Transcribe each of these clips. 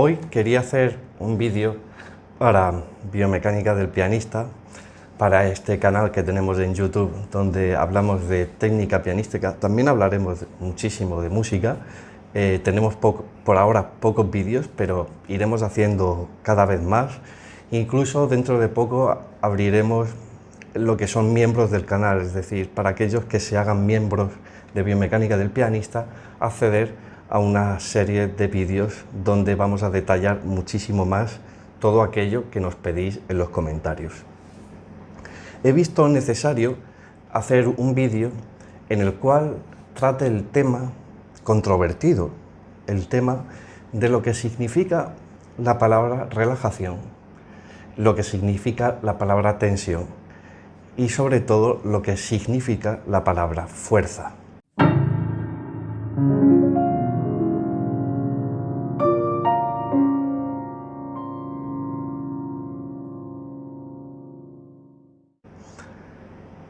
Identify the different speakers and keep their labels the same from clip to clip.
Speaker 1: Hoy quería hacer un vídeo para biomecánica del pianista, para este canal que tenemos en YouTube, donde hablamos de técnica pianística. También hablaremos muchísimo de música. Tenemos por ahora pocos vídeos, pero iremos haciendo cada vez más. Incluso dentro de poco abriremos lo que son miembros del canal, es decir, para aquellos que se hagan miembros de biomecánica del pianista, acceder a una serie de vídeos donde vamos a detallar muchísimo más todo aquello que nos pedís en los comentarios. He visto necesario hacer un vídeo en el cual trate el tema controvertido, el tema de lo que significa la palabra relajación, lo que significa la palabra tensión y sobre todo lo que significa la palabra fuerza.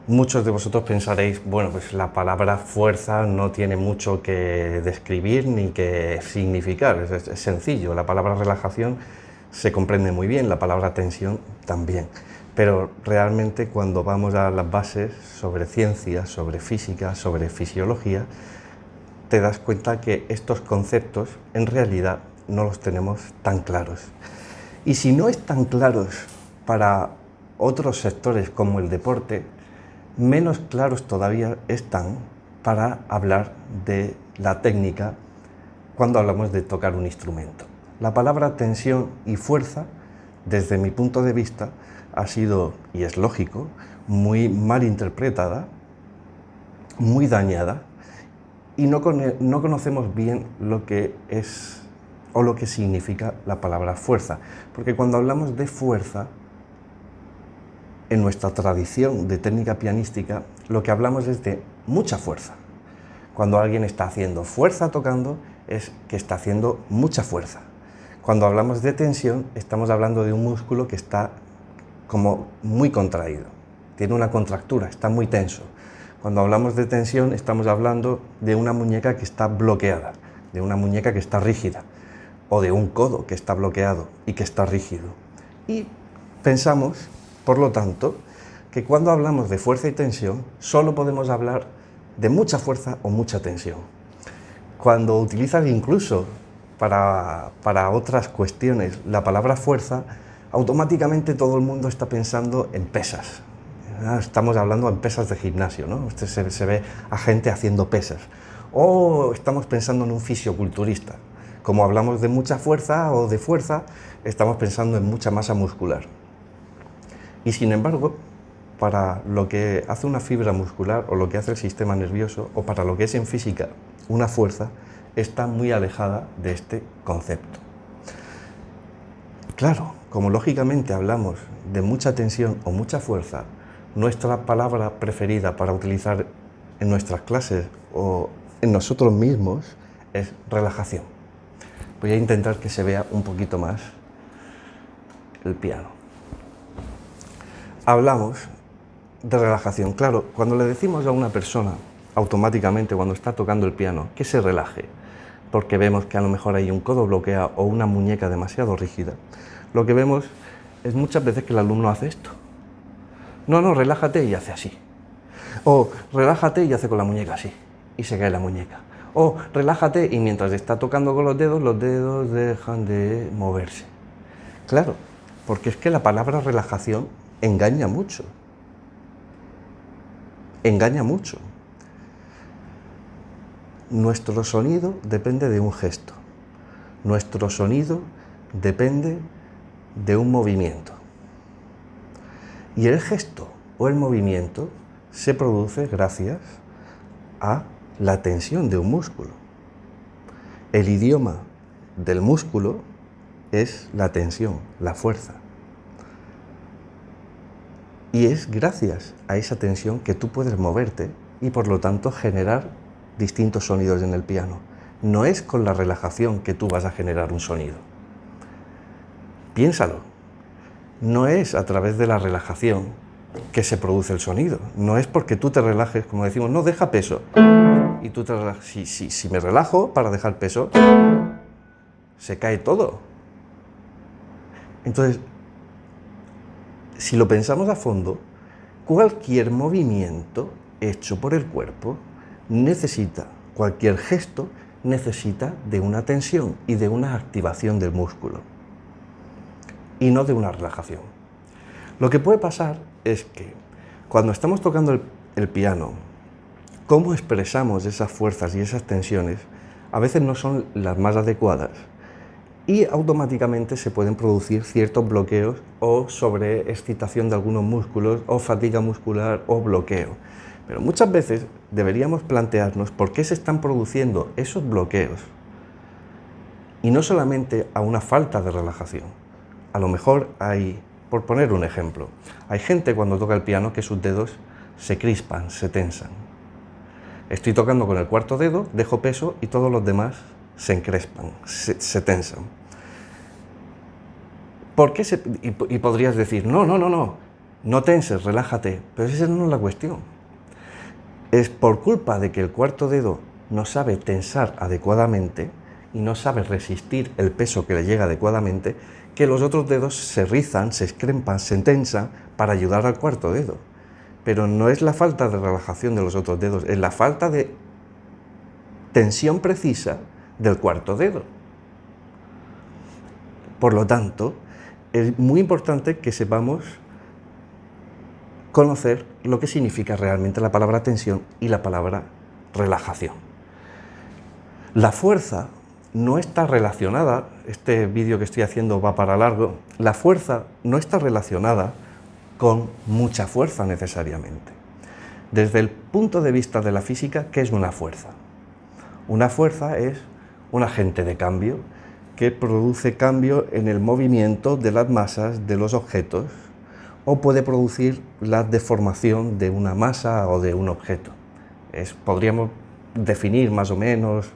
Speaker 1: Muchos de vosotros pensaréis, bueno, pues la palabra fuerza no tiene mucho que describir ni que significar, es sencillo. La palabra relajación se comprende muy bien, la palabra tensión también. Pero realmente cuando vamos a las bases sobre ciencia, sobre física, sobre fisiología, te das cuenta que estos conceptos en realidad no los tenemos tan claros. Y si no están claros para otros sectores como el deporte, menos claros todavía están para hablar de la técnica cuando hablamos de tocar un instrumento. La palabra tensión y fuerza, desde mi punto de vista, ha sido, y es lógico, muy mal interpretada, muy dañada, y no conocemos bien lo que es o lo que significa la palabra fuerza, porque cuando hablamos de fuerza, en nuestra tradición de técnica pianística, lo que hablamos es de mucha fuerza. Cuando alguien está haciendo fuerza tocando, es que está haciendo mucha fuerza. Cuando hablamos de tensión, estamos hablando de un músculo que está como muy contraído, tiene una contractura, está muy tenso. Cuando hablamos de tensión, estamos hablando de una muñeca que está bloqueada, de una muñeca que está rígida, o de un codo que está bloqueado y que está rígido. Y pensamos, por lo tanto, que cuando hablamos de fuerza y tensión, solo podemos hablar de mucha fuerza o mucha tensión. Cuando utilizas incluso para otras cuestiones la palabra fuerza, automáticamente todo el mundo está pensando en pesas. Estamos hablando en pesas de gimnasio, ¿no? Se ve a gente haciendo pesas. O estamos pensando en un fisioculturista. Como hablamos de mucha fuerza o de fuerza, estamos pensando en mucha masa muscular. Y sin embargo, para lo que hace una fibra muscular o lo que hace el sistema nervioso o para lo que es en física una fuerza, está muy alejada de este concepto. Claro, como lógicamente hablamos de mucha tensión o mucha fuerza, nuestra palabra preferida para utilizar en nuestras clases o en nosotros mismos es relajación. Voy a intentar que se vea un poquito más el piano. Hablamos de relajación. Claro, cuando le decimos a una persona, automáticamente cuando está tocando el piano, que se relaje, porque vemos que a lo mejor hay un codo bloqueado o una muñeca demasiado rígida, lo que vemos es muchas veces que el alumno hace esto. No, relájate y hace así. O relájate y hace con la muñeca así, y se cae la muñeca. O relájate y mientras está tocando con los dedos dejan de moverse. Claro, porque es que la palabra relajación engaña mucho. Engaña mucho. Nuestro sonido depende de un gesto. Nuestro sonido depende de un movimiento. Y el gesto o el movimiento se produce gracias a la tensión de un músculo. El idioma del músculo es la tensión, la fuerza. Y es gracias a esa tensión que tú puedes moverte y por lo tanto generar distintos sonidos en el piano. No es con la relajación que tú vas a generar un sonido. Piénsalo. No es a través de la relajación que se produce el sonido. No es porque tú te relajes, como decimos, no, deja peso. y tú te relajas. Si me relajo para dejar peso, se cae todo. Entonces, si lo pensamos a fondo, cualquier movimiento hecho por el cuerpo necesita, cualquier gesto necesita de una tensión y de una activación del músculo, y no de una relajación. Lo que puede pasar es que cuando estamos tocando el piano, cómo expresamos esas fuerzas y esas tensiones a veces no son las más adecuadas y automáticamente se pueden producir ciertos bloqueos o sobreexcitación de algunos músculos o fatiga muscular o bloqueo. Pero muchas veces deberíamos plantearnos por qué se están produciendo esos bloqueos y no solamente a una falta de relajación. A lo mejor hay, por poner un ejemplo, hay gente cuando toca el piano que sus dedos se crispan, se tensan. Estoy tocando con el cuarto dedo, dejo peso y todos los demás se encrespan, se tensan. ¿Por qué y podrías decir, no tenses, relájate, pero esa no es la cuestión. Es por culpa de que el cuarto dedo no sabe tensar adecuadamente y no sabe resistir el peso que le llega adecuadamente, que los otros dedos se rizan, se encrespan, se tensan para ayudar al cuarto dedo. Pero no es la falta de relajación de los otros dedos, es la falta de tensión precisa del cuarto dedo. Por lo tanto, es muy importante que sepamos conocer lo que significa realmente la palabra tensión y la palabra relajación. La fuerza no está relacionada, este vídeo que estoy haciendo va para largo, la fuerza no está relacionada con mucha fuerza necesariamente. Desde el punto de vista de la física, ¿qué es una fuerza? Una fuerza es un agente de cambio que produce cambio en el movimiento de las masas de los objetos o puede producir la deformación de una masa o de un objeto. Podríamos definir más o menos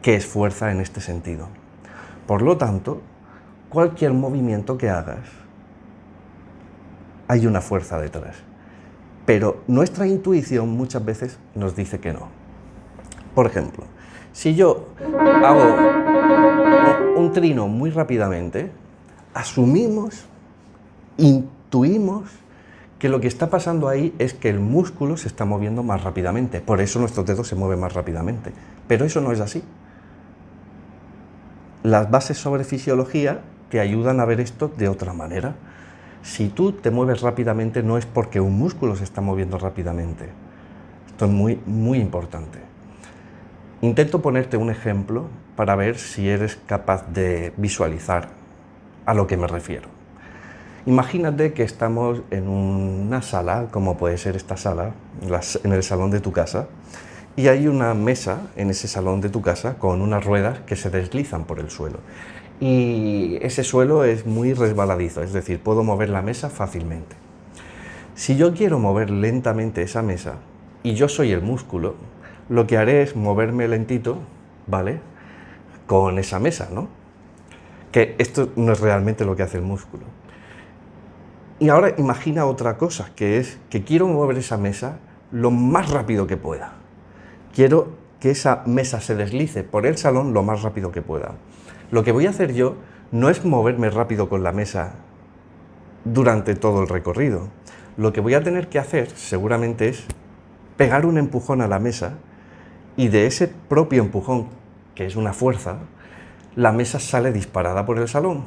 Speaker 1: qué es fuerza en este sentido. Por lo tanto, cualquier movimiento que hagas, hay una fuerza detrás. Pero nuestra intuición muchas veces nos dice que no. Por ejemplo, si yo hago un trino muy rápidamente, asumimos, intuimos que lo que está pasando ahí es que el músculo se está moviendo más rápidamente. Por eso nuestros dedos se mueven más rápidamente. Pero eso no es así. Las bases sobre fisiología te ayudan a ver esto de otra manera. Si tú te mueves rápidamente no es porque un músculo se está moviendo rápidamente. Esto es muy, muy importante. Intento ponerte un ejemplo para ver si eres capaz de visualizar a lo que me refiero. Imagínate que estamos en una sala, como puede ser esta sala, en el salón de tu casa, y hay una mesa en ese salón de tu casa con unas ruedas que se deslizan por el suelo. Y ese suelo es muy resbaladizo, es decir, puedo mover la mesa fácilmente. Si yo quiero mover lentamente esa mesa, y yo soy el músculo, lo que haré es moverme lentito, ¿vale?, con esa mesa, ¿no? Que esto no es realmente lo que hace el músculo. Y ahora imagina otra cosa, que es que quiero mover esa mesa lo más rápido que pueda. Quiero que esa mesa se deslice por el salón lo más rápido que pueda. Lo que voy a hacer yo no es moverme rápido con la mesa durante todo el recorrido. Lo que voy a tener que hacer seguramente es pegar un empujón a la mesa y de ese propio empujón, que es una fuerza, la mesa sale disparada por el salón.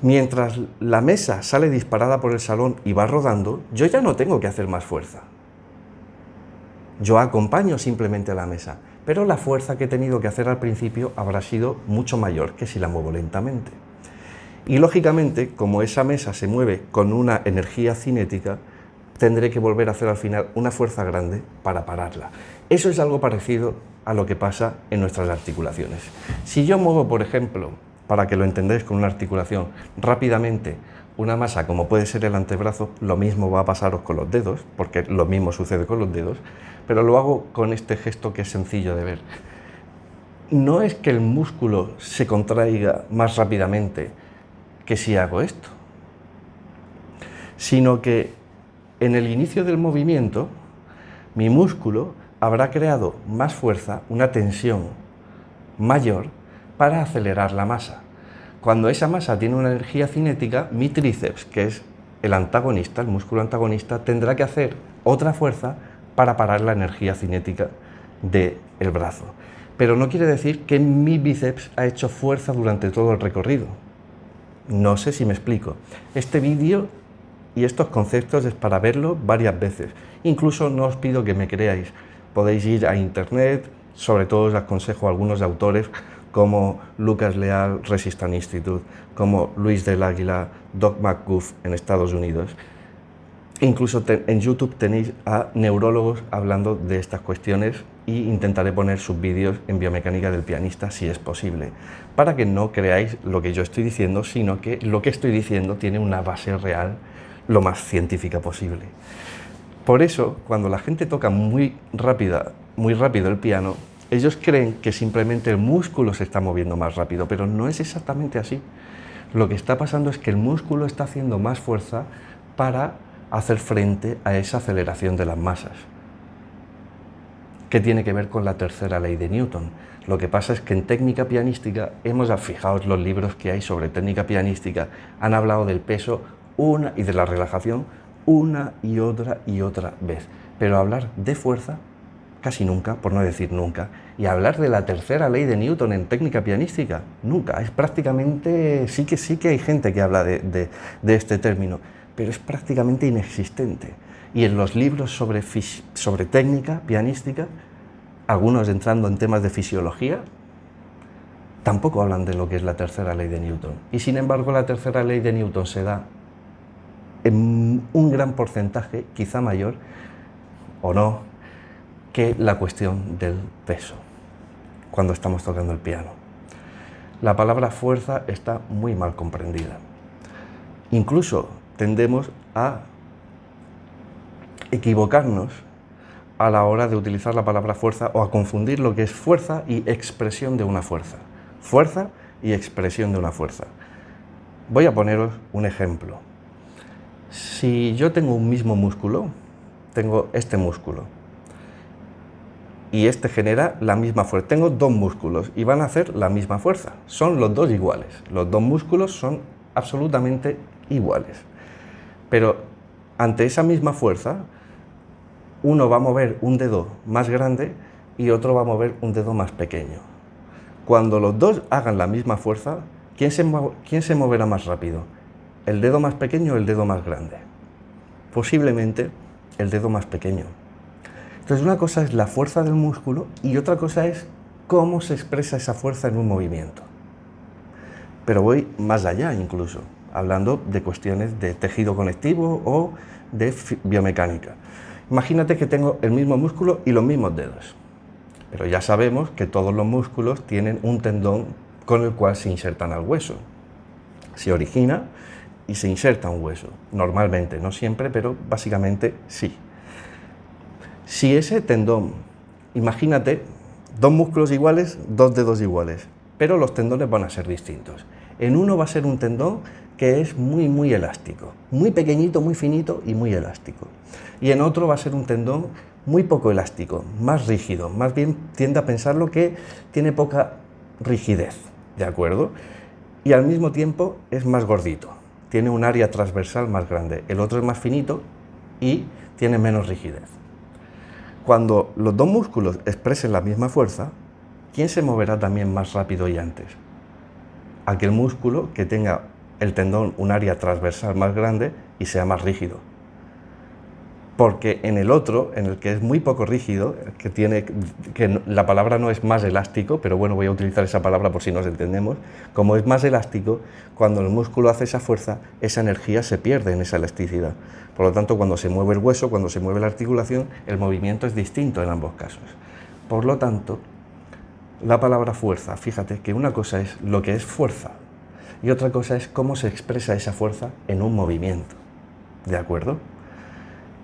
Speaker 1: Mientras la mesa sale disparada por el salón y va rodando, yo ya no tengo que hacer más fuerza. Yo acompaño simplemente a la mesa, pero la fuerza que he tenido que hacer al principio habrá sido mucho mayor que si la muevo lentamente. Y lógicamente, como esa mesa se mueve con una energía cinética, tendré que volver a hacer al final una fuerza grande para pararla. Eso es algo parecido a lo que pasa en nuestras articulaciones. Si yo muevo, por ejemplo, para que lo entendáis con una articulación, rápidamente una masa como puede ser el antebrazo, lo mismo va a pasaros con los dedos, porque lo mismo sucede con los dedos, pero lo hago con este gesto que es sencillo de ver. No es que el músculo se contraiga más rápidamente que si hago esto, sino que en el inicio del movimiento mi músculo habrá creado más fuerza, una tensión mayor para acelerar la masa. Cuando esa masa tiene una energía cinética, mi tríceps, que es el antagonista, el músculo antagonista, tendrá que hacer otra fuerza para parar la energía cinética del brazo. Pero no quiere decir que mi bíceps ha hecho fuerza durante todo el recorrido. No sé si me explico. Este vídeo y estos conceptos es para verlo varias veces. Incluso no os pido que me creáis. Podéis ir a internet, sobre todo os aconsejo a algunos autores como Lucas Leal, Resistance Institute, como Luis del Águila, Doc McGuff en Estados Unidos. Incluso en YouTube tenéis a neurólogos hablando de estas cuestiones y intentaré poner sus vídeos en biomecánica del pianista si es posible, para que no creáis lo que yo estoy diciendo, sino que lo que estoy diciendo tiene una base real lo más científica posible. Por eso, cuando la gente toca muy rápido el piano, ellos creen que simplemente el músculo se está moviendo más rápido, pero no es exactamente así. Lo que está pasando es que el músculo está haciendo más fuerza para hacer frente a esa aceleración de las masas, que tiene que ver con la tercera ley de Newton. Lo que pasa es que en técnica pianística, fijaos los libros que hay sobre técnica pianística, han hablado del peso y de la relajación una y otra vez, pero hablar de fuerza casi nunca, por no decir nunca, y hablar de la tercera ley de Newton en técnica pianística, nunca. Es prácticamente, sí que hay gente que habla de este término, pero es prácticamente inexistente. Y en los libros sobre técnica pianística, algunos entrando en temas de fisiología, tampoco hablan de lo que es la tercera ley de Newton. Y sin embargo, la tercera ley de Newton se da en un gran porcentaje, quizá mayor, o no, que la cuestión del peso, cuando estamos tocando el piano. La palabra fuerza está muy mal comprendida. Incluso tendemos a equivocarnos a la hora de utilizar la palabra fuerza o a confundir lo que es fuerza y expresión de una fuerza. Fuerza y expresión de una fuerza. Voy a poneros un ejemplo. Si yo tengo un mismo músculo, tengo este músculo, y este genera la misma fuerza. Tengo dos músculos y van a hacer la misma fuerza. Son los dos iguales. Los dos músculos son absolutamente iguales. Pero ante esa misma fuerza, uno va a mover un dedo más grande y otro va a mover un dedo más pequeño. Cuando los dos hagan la misma fuerza, ¿quién se moverá más rápido? ¿El dedo más pequeño o el dedo más grande? Posiblemente el dedo más pequeño. Entonces, una cosa es la fuerza del músculo y otra cosa es cómo se expresa esa fuerza en un movimiento. Pero voy más allá incluso, hablando de cuestiones de tejido conectivo o de biomecánica. Imagínate que tengo el mismo músculo y los mismos dedos, pero ya sabemos que todos los músculos tienen un tendón con el cual se insertan al hueso. Se origina y se inserta un hueso, normalmente, no siempre, pero básicamente sí. Si ese tendón, imagínate, dos músculos iguales, dos dedos iguales, pero los tendones van a ser distintos. En uno va a ser un tendón que es muy elástico, muy pequeñito, muy finito y muy elástico. Y en otro va a ser un tendón muy poco elástico, más rígido, más bien tiende a pensarlo que tiene poca rigidez, ¿de acuerdo? Y al mismo tiempo es más gordito, tiene un área transversal más grande. El otro es más finito y tiene menos rigidez. Cuando los dos músculos expresen la misma fuerza, ¿quién se moverá también más rápido y antes? Aquel músculo que tenga el tendón un área transversal más grande y sea más rígido. Porque en el otro, en el que es muy poco rígido, que la palabra no es más elástico, pero bueno, voy a utilizar esa palabra por si nos entendemos, como es más elástico, cuando el músculo hace esa fuerza, esa energía se pierde en esa elasticidad. Por lo tanto, cuando se mueve el hueso, cuando se mueve la articulación, el movimiento es distinto en ambos casos. Por lo tanto, la palabra fuerza, fíjate que una cosa es lo que es fuerza y otra cosa es cómo se expresa esa fuerza en un movimiento, ¿de acuerdo?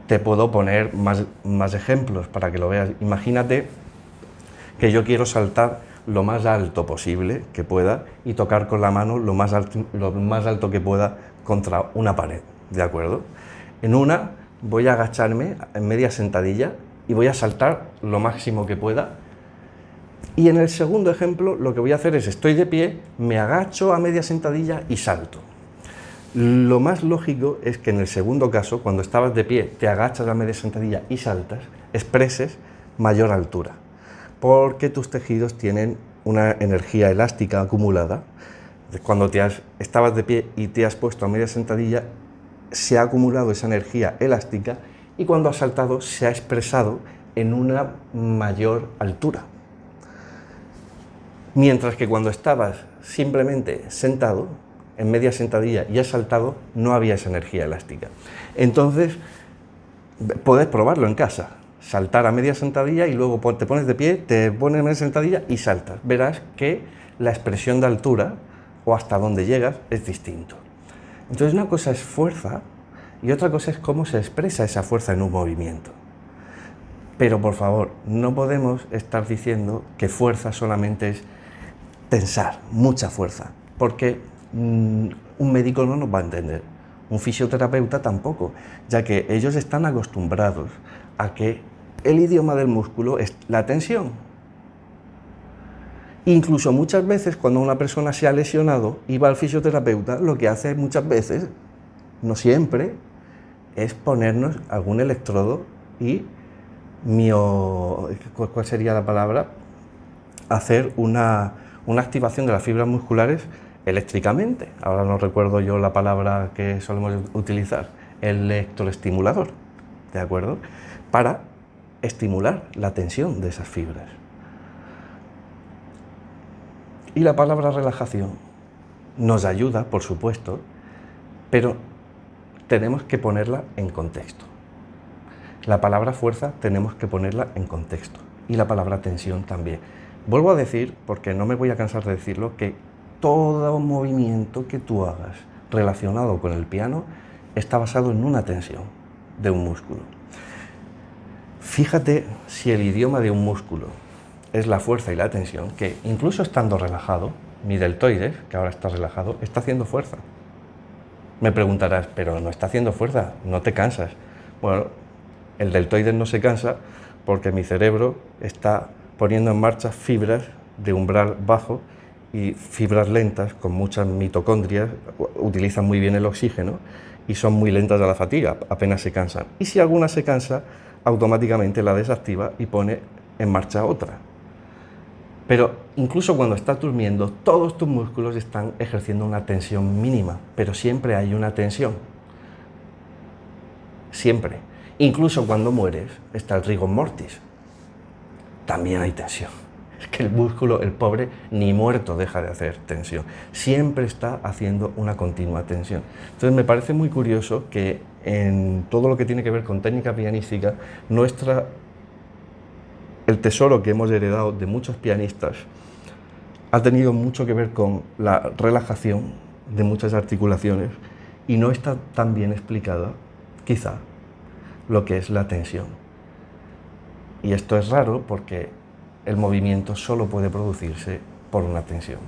Speaker 1: Te puedo poner más ejemplos para que lo veas. Imagínate que yo quiero saltar lo más alto posible que pueda y tocar con la mano lo más alto que pueda contra una pared, ¿de acuerdo? En una voy a agacharme en media sentadilla y voy a saltar lo máximo que pueda Y en el segundo ejemplo lo que voy a hacer es, estoy de pie, me agacho a media sentadilla y salto. Lo más lógico es que en el segundo caso, cuando estabas de pie, te agachas a media sentadilla y saltas, expreses mayor altura, porque tus tejidos tienen una energía elástica acumulada. Cuando estabas de pie y te has puesto a media sentadilla, se ha acumulado esa energía elástica y cuando has saltado se ha expresado en una mayor altura. Mientras que cuando estabas simplemente sentado, en media sentadilla y has saltado, no había esa energía elástica. Entonces, puedes probarlo en casa, saltar a media sentadilla y luego te pones de pie, te pones a media sentadilla y saltas. Verás que la expresión de altura o hasta dónde llegas es distinto. Entonces, una cosa es fuerza y otra cosa es cómo se expresa esa fuerza en un movimiento. Pero, por favor, no podemos estar diciendo que fuerza solamente es tensar, mucha fuerza, porque un médico no nos va a entender, un fisioterapeuta tampoco, ya que ellos están acostumbrados a que el idioma del músculo es la tensión. Incluso muchas veces cuando una persona se ha lesionado y va al fisioterapeuta, lo que hace muchas veces, no siempre, es ponernos algún electrodo y ¿cuál sería la palabra? Hacer una activación de las fibras musculares eléctricamente. Ahora no recuerdo yo la palabra que solemos utilizar, electroestimulador, ¿de acuerdo? Para estimular la tensión de esas fibras. Y la palabra relajación nos ayuda, por supuesto, pero tenemos que ponerla en contexto. La palabra fuerza tenemos que ponerla en contexto y la palabra tensión también. Vuelvo a decir, porque no me voy a cansar de decirlo, que todo movimiento que tú hagas relacionado con el piano está basado en una tensión de un músculo. Fíjate si el idioma de un músculo es la fuerza y la tensión, que incluso estando relajado, mi deltoides, que ahora está relajado, está haciendo fuerza. Me preguntarás, pero no está haciendo fuerza, no te cansas. Bueno, el deltoides no se cansa porque mi cerebro está poniendo en marcha fibras de umbral bajo y fibras lentas con muchas mitocondrias, utilizan muy bien el oxígeno y son muy lentas a la fatiga, apenas se cansan. Y si alguna se cansa, automáticamente la desactiva y pone en marcha otra. Pero incluso cuando estás durmiendo, todos tus músculos están ejerciendo una tensión mínima, pero siempre hay una tensión. Siempre. Incluso cuando mueres, está el rigor mortis. También hay tensión. Es que el músculo, el pobre, ni muerto deja de hacer tensión. Siempre está haciendo una continua tensión. Entonces me parece muy curioso que en todo lo que tiene que ver con técnica pianística, el tesoro que hemos heredado de muchos pianistas ha tenido mucho que ver con la relajación de muchas articulaciones y no está tan bien explicada, quizá, lo que es la tensión. Y esto es raro porque el movimiento solo puede producirse por una tensión.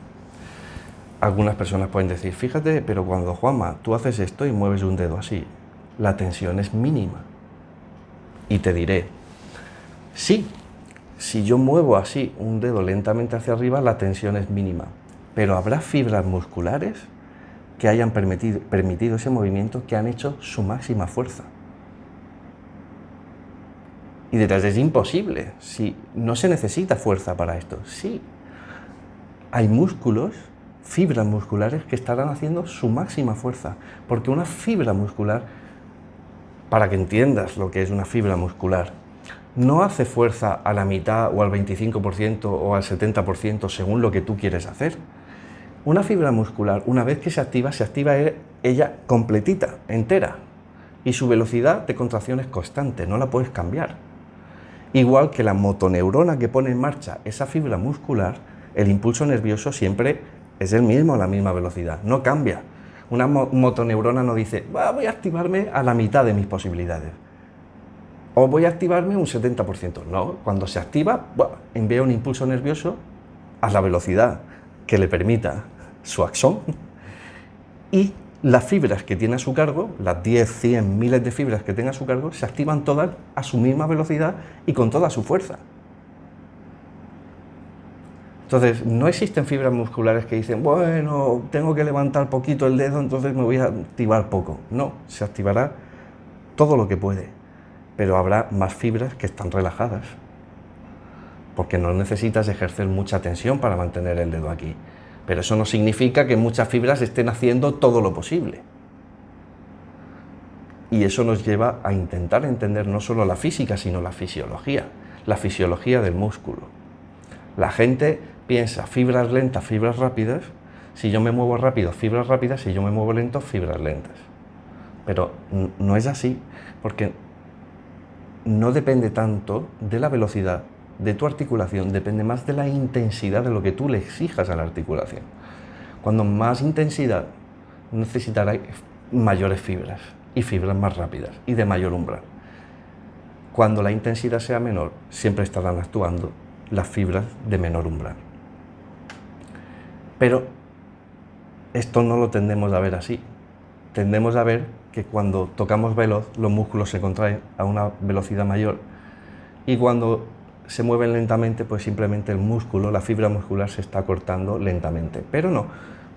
Speaker 1: Algunas personas pueden decir, fíjate, pero cuando Juanma, tú haces esto y mueves un dedo así, la tensión es mínima. Y te diré, sí, si yo muevo así un dedo lentamente hacia arriba, la tensión es mínima, pero habrá fibras musculares que hayan permitido ese movimiento, que han hecho su máxima fuerza. Y dirás, es imposible, si no se necesita fuerza para esto. Sí, hay músculos, fibras musculares que estarán haciendo su máxima fuerza, porque una fibra muscular, para que entiendas lo que es una fibra muscular, no hace fuerza a la mitad o al 25% o al 70% según lo que tú quieres hacer. Una fibra muscular, una vez que se activa ella completita, entera, y su velocidad de contracción es constante, no la puedes cambiar. Igual que la motoneurona que pone en marcha esa fibra muscular, el impulso nervioso siempre es el mismo, a la misma velocidad, no cambia. Una motoneurona no dice, voy a activarme a la mitad de mis posibilidades, o voy a activarme un 70%. No, cuando se activa, envía un impulso nervioso a la velocidad que le permita su axón, y las fibras que tiene a su cargo, las 10, 100, miles de fibras que tenga a su cargo, se activan todas a su misma velocidad y con toda su fuerza. Entonces, no existen fibras musculares que dicen, bueno, tengo que levantar poquito el dedo, entonces me voy a activar poco. No, se activará todo lo que puede, pero habrá más fibras que están relajadas, porque no necesitas ejercer mucha tensión para mantener el dedo aquí. Pero eso no significa que muchas fibras estén haciendo todo lo posible. Y eso nos lleva a intentar entender no solo la física, sino la fisiología del músculo. La gente piensa fibras lentas, fibras rápidas. Si yo me muevo rápido, fibras rápidas. Si yo me muevo lento, fibras lentas. Pero no es así, porque no depende tanto de la velocidad de tu articulación, depende más de la intensidad de lo que tú le exijas a la articulación. Cuando más intensidad, necesitará mayores fibras, y fibras más rápidas y de mayor umbral. Cuando la intensidad sea menor, siempre estarán actuando las fibras de menor umbral. Pero esto no lo tendemos a ver así. Tendemos a ver que cuando tocamos veloz, los músculos se contraen a una velocidad mayor, y cuando se mueven lentamente, pues simplemente el músculo, la fibra muscular se está cortando lentamente. Pero no,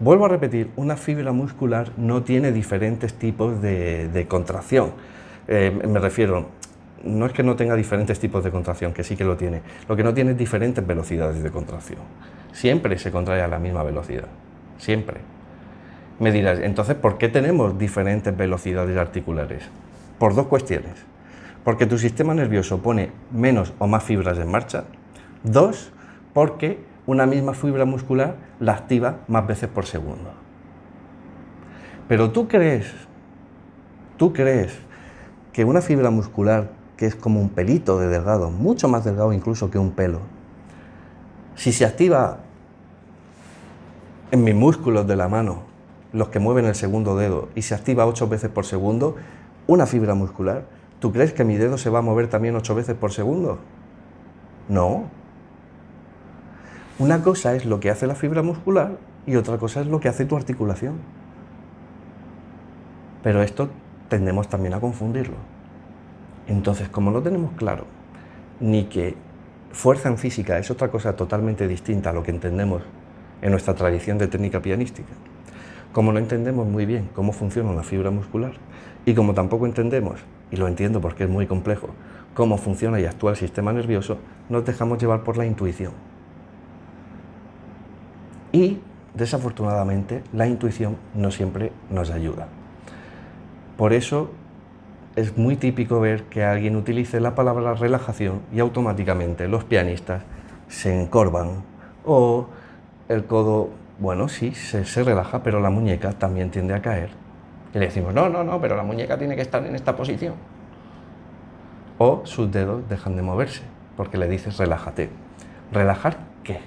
Speaker 1: vuelvo a repetir, una fibra muscular no tiene diferentes tipos de contracción. Me refiero, no es que no tenga diferentes tipos de contracción, que sí que lo tiene. Lo que no tiene es diferentes velocidades de contracción. Siempre se contrae a la misma velocidad, siempre. Me dirás, entonces, ¿por qué tenemos diferentes velocidades articulares? Por dos cuestiones. Porque tu sistema nervioso pone menos o más fibras en marcha. Dos, porque una misma fibra muscular la activa más veces por segundo. Pero tú crees que una fibra muscular, que es como un pelito de delgado, mucho más delgado incluso que un pelo, si se activa en mis músculos de la mano, los que mueven el segundo dedo, y se activa 8 veces por segundo, una fibra muscular, ¿tú crees que mi dedo se va a mover también 8 veces por segundo? No. Una cosa es lo que hace la fibra muscular y otra cosa es lo que hace tu articulación. Pero esto tendemos también a confundirlo. Entonces, como no tenemos claro ni que fuerza en física es otra cosa totalmente distinta a lo que entendemos en nuestra tradición de técnica pianística, como no entendemos muy bien cómo funciona una fibra muscular, y como tampoco entendemos, y lo entiendo porque es muy complejo, cómo funciona y actúa el sistema nervioso, nos dejamos llevar por la intuición. Y, desafortunadamente, la intuición no siempre nos ayuda. Por eso es muy típico ver que alguien utilice la palabra relajación y automáticamente los pianistas se encorvan, o el codo, bueno, sí, se relaja, pero la muñeca también tiende a caer. Y le decimos, no, pero la muñeca tiene que estar en esta posición. O sus dedos dejan de moverse, porque le dices relájate. ¿Relajar qué?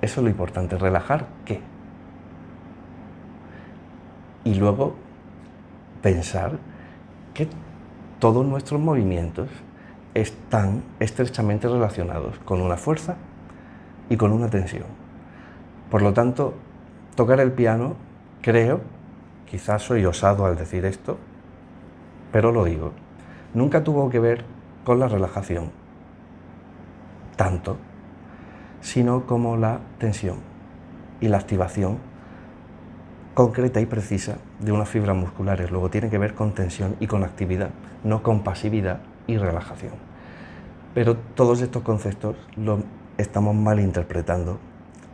Speaker 1: Eso es lo importante, ¿relajar qué? Y luego pensar que todos nuestros movimientos están estrechamente relacionados con una fuerza y con una tensión. Por lo tanto, tocar el piano, creo, quizás soy osado al decir esto, pero lo digo, nunca tuvo que ver con la relajación, tanto, sino como la tensión y la activación concreta y precisa de unas fibras musculares. Luego tiene que ver con tensión y con actividad, no con pasividad y relajación. Pero todos estos conceptos los estamos malinterpretando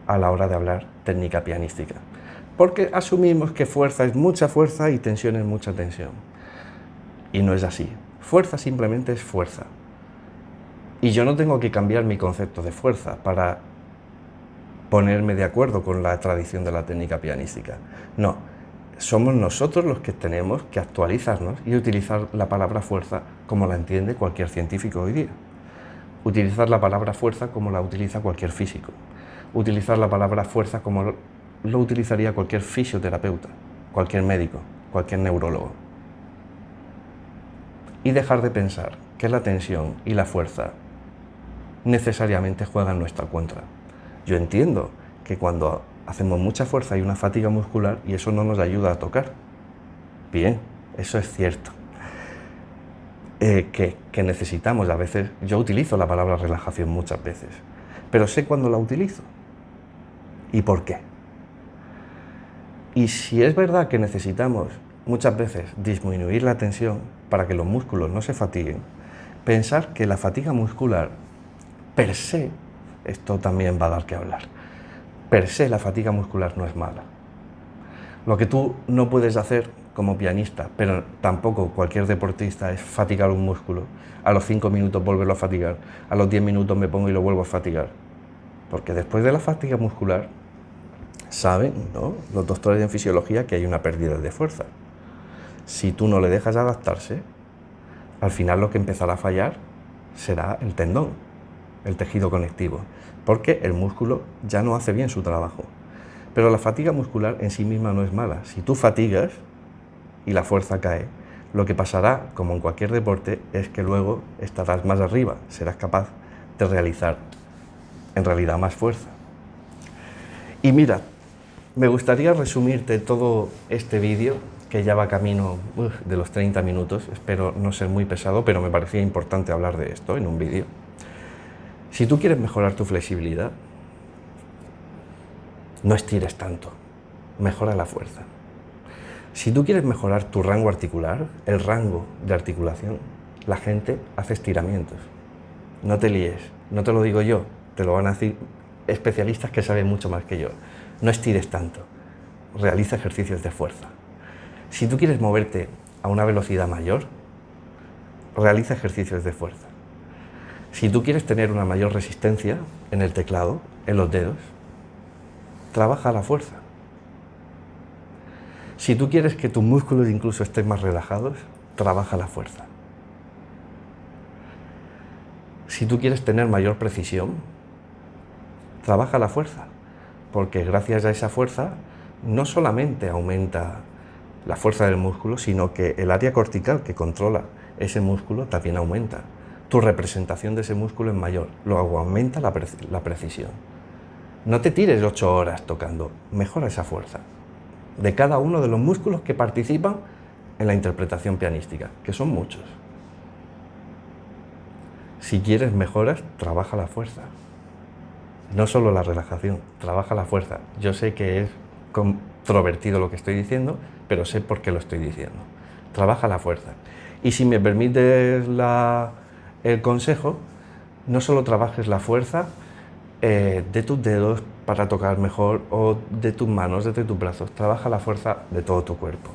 Speaker 1: a la hora de hablar técnica pianística, porque asumimos que fuerza es mucha fuerza y tensión es mucha tensión. Y no es así. Fuerza simplemente es fuerza. Y yo no tengo que cambiar mi concepto de fuerza para ponerme de acuerdo con la tradición de la técnica pianística. No, somos nosotros los que tenemos que actualizarnos y utilizar la palabra fuerza como la entiende cualquier científico hoy día. Utilizar la palabra fuerza como la utiliza cualquier físico. Utilizar la palabra fuerza como lo utilizaría cualquier fisioterapeuta, cualquier médico, cualquier neurólogo. Y dejar de pensar que la tensión y la fuerza necesariamente juegan en nuestra contra. Yo entiendo que cuando hacemos mucha fuerza hay una fatiga muscular y eso no nos ayuda a tocar. Bien, eso es cierto. Que necesitamos, a veces, yo utilizo la palabra relajación muchas veces, pero sé cuándo la utilizo y por qué. Y si es verdad que necesitamos muchas veces disminuir la tensión para que los músculos no se fatiguen, pensar que la fatiga muscular per se, esto también va a dar que hablar, per se la fatiga muscular no es mala. Lo que tú no puedes hacer como pianista, pero tampoco cualquier deportista, es fatigar un músculo, a los 5 minutos volverlo a fatigar, a los 10 minutos me pongo y lo vuelvo a fatigar. Porque después de la fatiga muscular, saben, ¿no?, los doctores en fisiología, que hay una pérdida de fuerza. Si tú no le dejas adaptarse, al final lo que empezará a fallar será el tendón, el tejido conectivo, porque el músculo ya no hace bien su trabajo. Pero la fatiga muscular en sí misma no es mala. Si tú fatigas y la fuerza cae, lo que pasará, como en cualquier deporte, es que luego estarás más arriba, serás capaz de realizar en realidad más fuerza. Y mira, me gustaría resumirte todo este vídeo, que ya va camino de los 30 minutos, espero no ser muy pesado, pero me parecía importante hablar de esto en un vídeo. Si tú quieres mejorar tu flexibilidad, no estires tanto, mejora la fuerza. Si tú quieres mejorar tu rango articular, el rango de articulación, la gente hace estiramientos. No te líes, no te lo digo yo, te lo van a decir especialistas que saben mucho más que yo. No estires tanto, realiza ejercicios de fuerza. Si tú quieres moverte a una velocidad mayor, realiza ejercicios de fuerza. Si tú quieres tener una mayor resistencia en el teclado, en los dedos, trabaja la fuerza. Si tú quieres que tus músculos incluso estén más relajados, trabaja la fuerza. Si tú quieres tener mayor precisión, trabaja la fuerza, porque gracias a esa fuerza no solamente aumenta la fuerza del músculo, sino que el área cortical que controla ese músculo también aumenta. Tu representación de ese músculo es mayor, luego aumenta la precisión. No te tires 8 horas tocando, mejora esa fuerza de cada uno de los músculos que participan en la interpretación pianística, que son muchos. Si quieres mejoras, trabaja la fuerza. No solo la relajación, trabaja la fuerza. Yo sé que es controvertido lo que estoy diciendo, pero sé por qué lo estoy diciendo. Trabaja la fuerza. Y si me permites el consejo, no solo trabajes la fuerza de tus dedos para tocar mejor, o de tus manos, de tus brazos, trabaja la fuerza de todo tu cuerpo,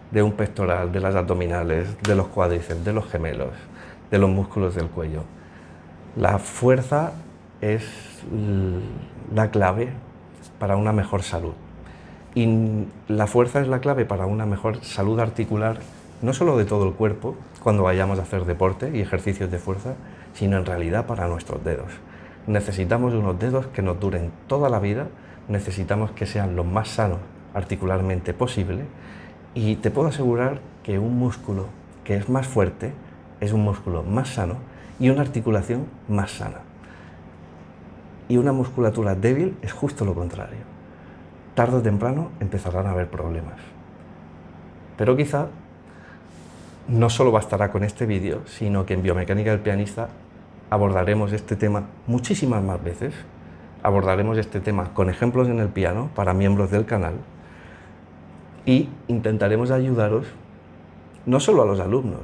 Speaker 1: de un pectoral, de las abdominales, de los cuádriceps, de los gemelos, de los músculos del cuello. La fuerza es la clave para una mejor salud. Y la fuerza es la clave para una mejor salud articular, no solo de todo el cuerpo, cuando vayamos a hacer deporte y ejercicios de fuerza, sino en realidad para nuestros dedos. Necesitamos unos dedos que nos duren toda la vida, necesitamos que sean lo más sanos articularmente posible, y te puedo asegurar que un músculo que es más fuerte es un músculo más sano y una articulación más sana. Y una musculatura débil es justo lo contrario. Tarde o temprano empezarán a haber problemas. Pero quizá no solo bastará con este vídeo, sino que en Biomecánica del Pianista abordaremos este tema muchísimas más veces. Abordaremos este tema con ejemplos en el piano para miembros del canal y intentaremos ayudaros no solo a los alumnos,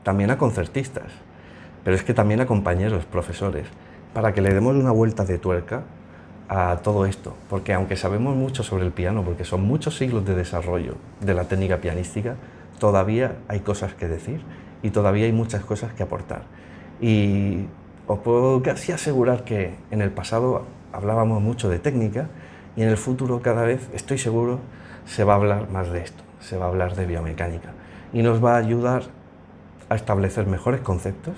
Speaker 1: también a concertistas, pero es que también a compañeros, profesores, para que le demos una vuelta de tuerca a todo esto, porque aunque sabemos mucho sobre el piano, porque son muchos siglos de desarrollo de la técnica pianística, todavía hay cosas que decir y todavía hay muchas cosas que aportar. Y os puedo casi asegurar que en el pasado hablábamos mucho de técnica y en el futuro cada vez, estoy seguro, se va a hablar más de esto, se va a hablar de biomecánica y nos va a ayudar a establecer mejores conceptos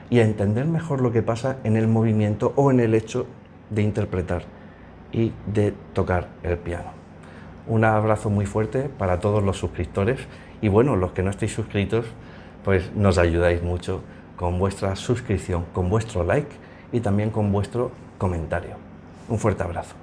Speaker 1: y a entender mejor lo que pasa en el movimiento o en el hecho de interpretar y de tocar el piano. Un abrazo muy fuerte para todos los suscriptores y bueno, los que no estéis suscritos, pues nos ayudáis mucho con vuestra suscripción, con vuestro like y también con vuestro comentario. Un fuerte abrazo.